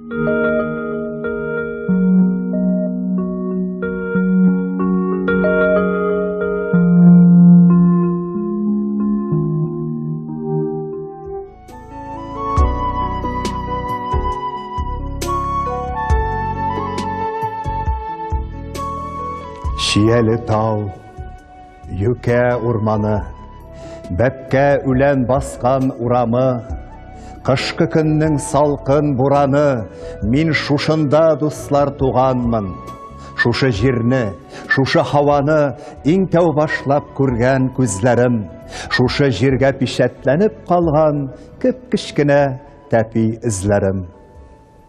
Шиелі тау, юкә урманы, бәпкә үлән басқан урамы, қышқы күннің салқын бураны, мин шушында дуслар туғанмын. Шушы жерні, шушы хаваны иң тәу башлап көргән күзләрім, шушы жергә пишәтләнеп қалған кіп-кішкенә тәпи izләрім.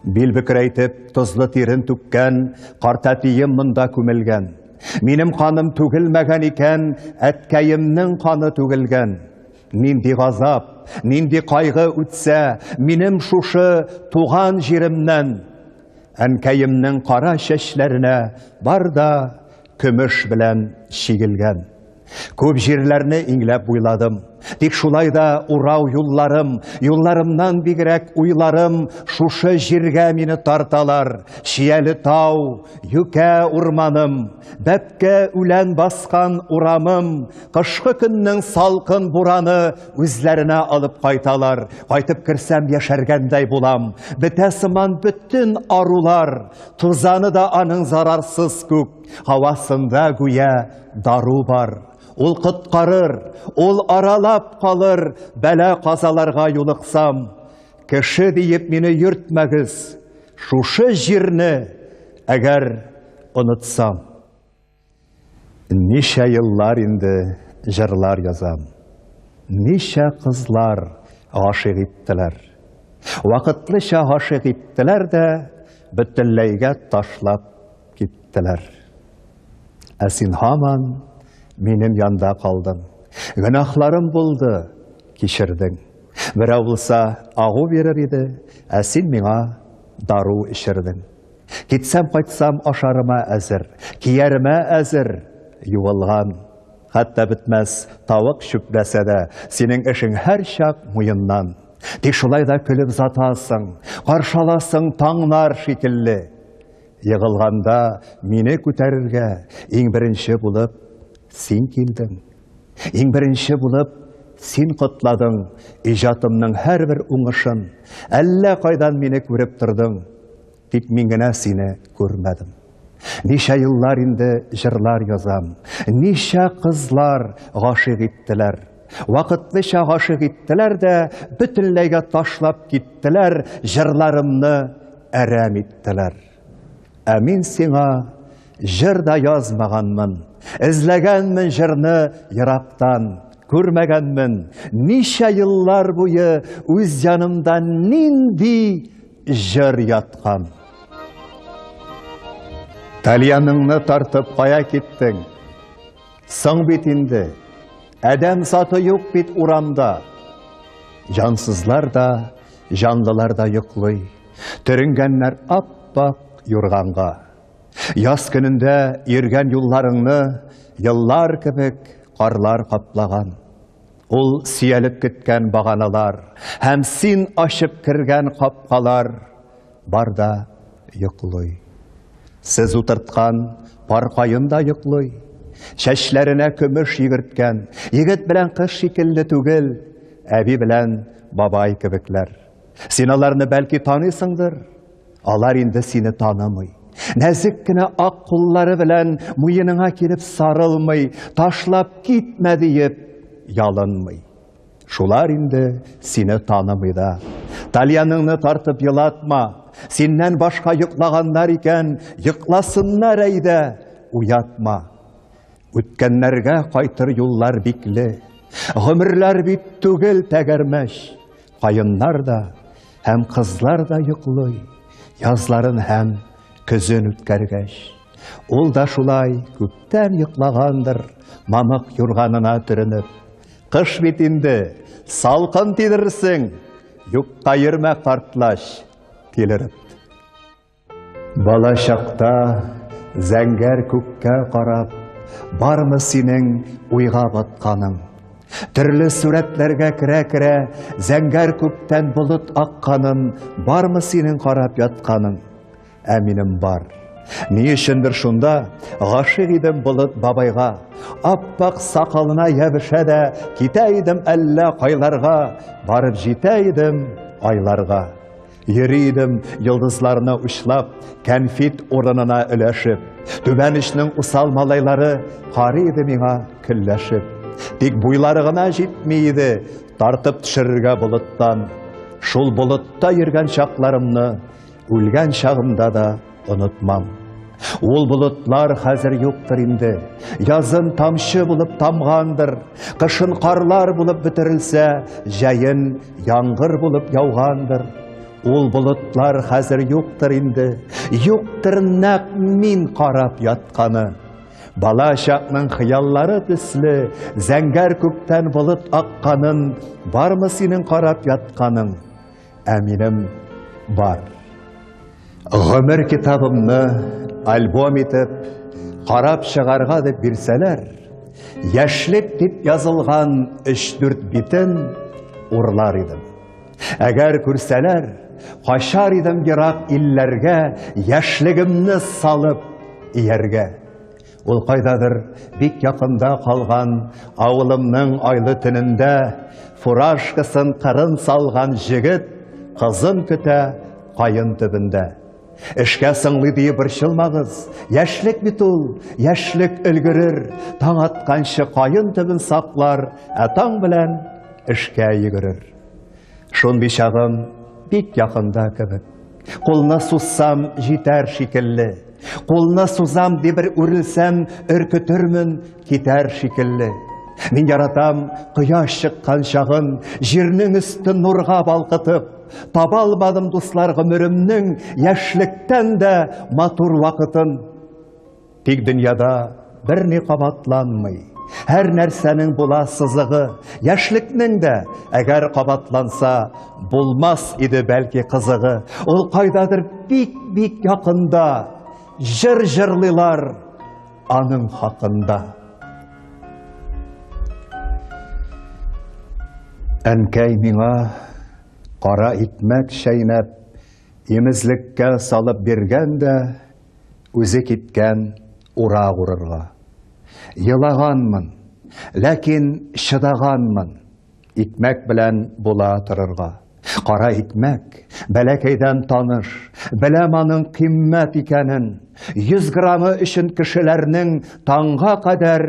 Бил бөкірәйтіп, тұзлы тирін түккән, қартәтиім мұнда көмілген. Минем қаным түгілмәгән икән, әткәйемнең қаны түгілгән. Нинди ғазап, нинди қайғы үтсә, минем шушы туған жерімнән. Әнкәйемнең қара шәчләренә барда көмеш белән шигелгән. Көп жерләрне иңләп буйладым. Тик шулайда урау юлларымнан бигрәк уйларым, шушы жиргә мине тарталар. Шиелі тау, юкә урманым, бәпкә үлән басқан урамым, қышқы көннең салқын бураны үзләренә алып кайталар. Кайтып керсәм яшәргәндәй булам. Бетә сыман бөтен арулар, тузаны да аның зарарсыз күк, һавасында гүя дару бар. Ул құтқарыр, ул аралап қалыр, бәлә қазаларға юлықсам. Кеше дейіп мені йөртмәгіз, шушы жирні әгәр ұнытсам. Нише йыллар инде жырлар язам. Нише қызлар ғашиқ иттеләр. Вақытлыша ғашиқ иттеләр дә бөтенләйгә ташлап киттеләр. Ә син һаман минем янда қалдың. Гынахларым булды, кичердің. Берәү булса агу бирер иде, ә син миңа дару ишердің. Китсәм кайтсам ашарыма әзер, кияріме әзер, юылған. Хәтта бітмәс тавык чүпләсә дә, синең эшең һәр чак муеннан. Тик шулай да көлеп затасың, каршаласың таңнар шикелле. Йығылганда мине күтәрергә иң беренче булып син килдең. Иң беренче булып син котладың иҗатымның һәрбер уңышын. Әллә кайдан мине күреп тордың, тик мин генә сине күрмәдем. Ничә еллар инде җырлар язам, ничә кызлар гашыйк иттеләр. Вакытлыча гашыйк иттеләр дә бөтенләйгә ташлап киттеләр, җырларымны әрәм иттеләр. Ә мин сиңа җыр да язмаганмын. Эзләгәнмен җырны ерактан, күрмәгәнмен. Ничә еллар буе үз янымда нинди җыр яткан. Тальяныңны тартып кая киттең? Соң бит инде, әдәм заты юк бит урамда. Җансызлар да, җанлылар да йоклый, төренгәннәр ап-ак юрганга. Яз көнендә йөргән юлларыңны еллар кебек карлар каплаган. Ул сөялеп көткән баганалар һәм син ачып кергән капкалар барда йоклый. Сез утырткан паркайын да йоклый. Чәчләренә көмеш йөгерткән егет белән кыз шикелле түгел, әби белән бабай кебекләр. Син аларны бәлки таныйсыңдыр, алар инде сине танымый. Нәзік кенә ак куллары белән муеныңа килеп сарылмый, ташлап китмә диеп ялынмый. Шулар инде сине танымый да. Тальяныңны тартып елатма, синнән башка йоклаганнар икән, йокласыннар әйдә, уятма. Үткәннәргә кайтыр юллар бикле, гомерләр бит түгел тәгәрмәч. Каеннар да һәм кызлар да йоклый, язларын һәм көзен үткәргәч. Ул да шулай күптән йоклагандыр, мамык юрганына төренеп. Кыш бит инде, салкын тидерсең, юкка йөрмә картлаш килереп. Бала чакта зәңгәр күккә карап, бармы синең уйга батканың? Түрлі сүрәтләргә керә-керә, зәңгәр күктән болыт акканын, бармы синең карап ятканың? Ә минем бар. Ни өчендер шунда, гашык идем болыт бабайга, аппак сакалына ябыша да, китә идем әллә кайларга, барып җитә идем айларга. Йөри идем йолдызларны учлап, кәнфит урынына өләшеп, түбәнешнең усал малайлары карый иде миңа көлләшеп. Тик буйлары гына җитми иде, тартып төшерергә болыттан. Шул болытта йөргән чакларымны, үлгән чагымда да онытмам. Ул болытлар хәзер юктыр инде, язын тамчы булып тамгандыр, кышын карлар булып бетерелсә, җәен яңгыр булып яугандыр. Ул болытлар хәзер юктыр инде, юктыр нәкъ мин карап ятканы. Бала чакның хыяллары төсле, зәңгәр күктән болыт акканын, бармы синең карап ятканың? Ә минем бар. Гомер китабымны альбом итеп, карап чыгарга дип бирсәләр, яшьлек дип язылган 3-4 битен урлар идем. Әгәр күрсәләр, качар идем ерак илләргә, яшьлегемне салып ияргә. Ул кайдадыр бик якында калган, авылымның айлы төнендә, фуражкасын кырын салган җегет кызын көтә кайын төбендә. Эшкә сыңлый диеп борчылмагыз, яшьлек бит ул, яшьлек өлгерер, таң атканчы кайын төбен саклар, ә таң белән эшкә йөгерер. Шундый чагым бик якында кебек. Кулны сузсам җитәр шикелле, кулны сузам дип бер үрелсәм, өркөтөрмен китәр шикелле. Мин яратам кояш чыккан чагын, җирнең өстен нурга балкытып, таба алмадым дуслар гомеремнең яшьлектән дә матур вакытын. Тик дөньяда берни кабатланмый, һәр нәрсәнең була сызыгы, яшьлекнең дә әгәр кабатланса, булмас иде бәлки кызыгы. Ул кайдадыр бик якында, җыр җырлыйлар аның хакында. Әнкәй миңа кара икмәк шәйнәп, имезлеккә салып биргән дә, үзе киткән урак урырга. Елаганмын, ләкин чыдаганмын, икмәк белән була торырга. Кара икмәк, бәләкәйдән таныш, беләм аның кыйммәт икәнен, 100 грамы өчен кешеләрнең таңга кадәр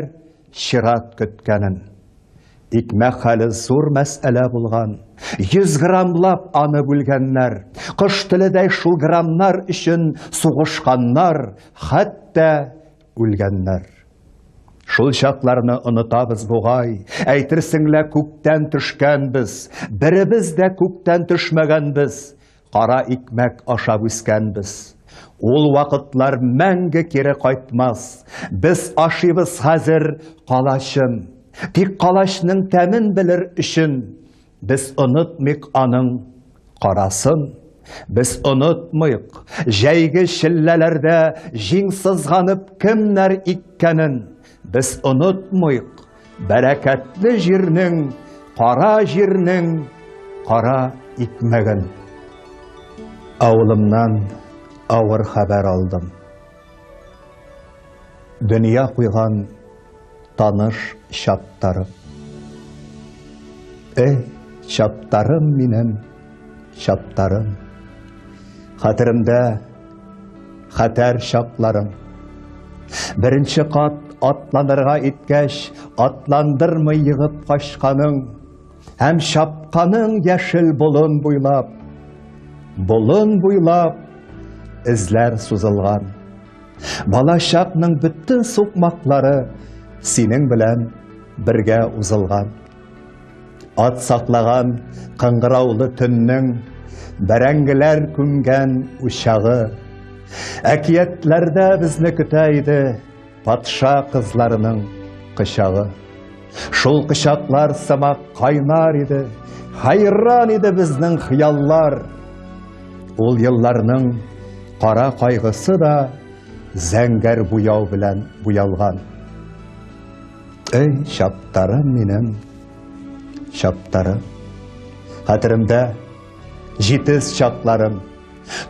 чират көткәнен. Икмәк хәле зур мәсьәлә булган, 100 грамлап аны бүлгәннәр, кош теледәй шул грамнар өчен сугышканнар, хәтта үлгәннәр. Шул чакларны онытабыз бугай, әйтерсеңлә күктән төшкәнбез, беребез дә күктән төшмәгәнбез, кара икмәк ашап үскәнбез. Ул вакытлар мәңге кире кайтмас, без ашыйбыз хәзер калачын. Тик калачның тәмен белер өчен, без онытмыйк аның карасын. Без онытмыйк, җәйге челләләрдә җиңсызганып кемнәр иккәнен. Без онытмыйк, бәрәкәтле җирнең, кара икмәген. Авылымнан авыр хәбәр алдым. Дөнья куйган таныш чаптарым. Чаптарым минем, чаптарым. Хәтеремдә хәтәр чакларым. Беренче кат атланырга иткәч, атландырмый егып качканың, һәм чапканың яшел болын буйлап эзләр сузылган. Бала чакның бөтен сукмаклары синең белән бергә узылган. Ат саклаган кыңгыраулы төннең, бәрәңгеләр күмгән учагы. Әкиятләрдә безне көтә иде патша кызларының кычагы. Шул кычаклар сымак кайнар иде, хайран иде безнең хыяллар. Ул елларның кара кайгысы да зәңгәр буяу белән буялган. Чаптарым минем, шаптарым. Хәтеремдә җитез чакларым,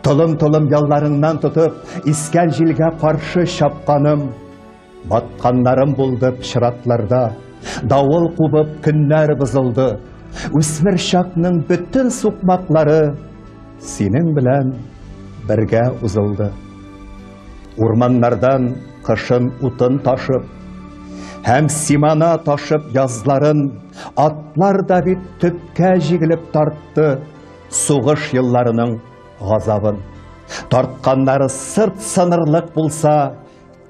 толым-толым ялларыңнан тотып, искән җилгә каршы чапканым. Батканнарым булды пычракларда, давыл кубып көннәр бозылды. Үсмер чакның бөтен сукмаклары синең белән бергә узылды. Урманнардан кышын утын ташып, һәм симана ташып язларын, атлар да бит төпкә җигелеп тартты сугыш елларының газабын. Тартканнары сырт сынырлык булса,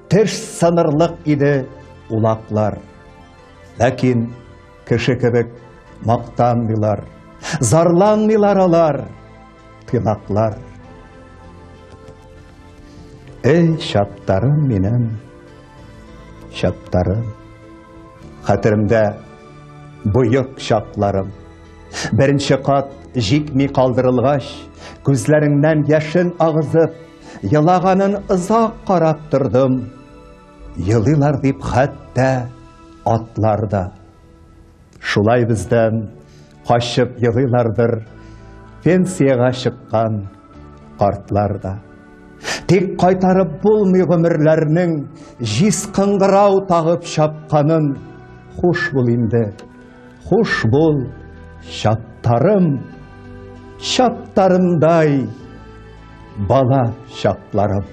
теш сынырлык иде улаклар. Ләкин кеше кебек мактанмыйлар, зарланмыйлар алар, тыйнаклар. Эй, чаптарым минем, чаптарым, хәтеремдә буйык чакларым. Беренче кат җикми калдырылгач, күзләреңнән яшен агызып, елаганын озак карап тордым. Елыйлар дип хәтта атларда. Шулай бездән качып елыйлардыр пенсияга чыккан картларда. Тик кайтарып булмый гомерләрнең җиз кыңгырау тагып чапканын. Хуш бул инде, хуш бул, чаптарым, чаптарымдай бала чакларым.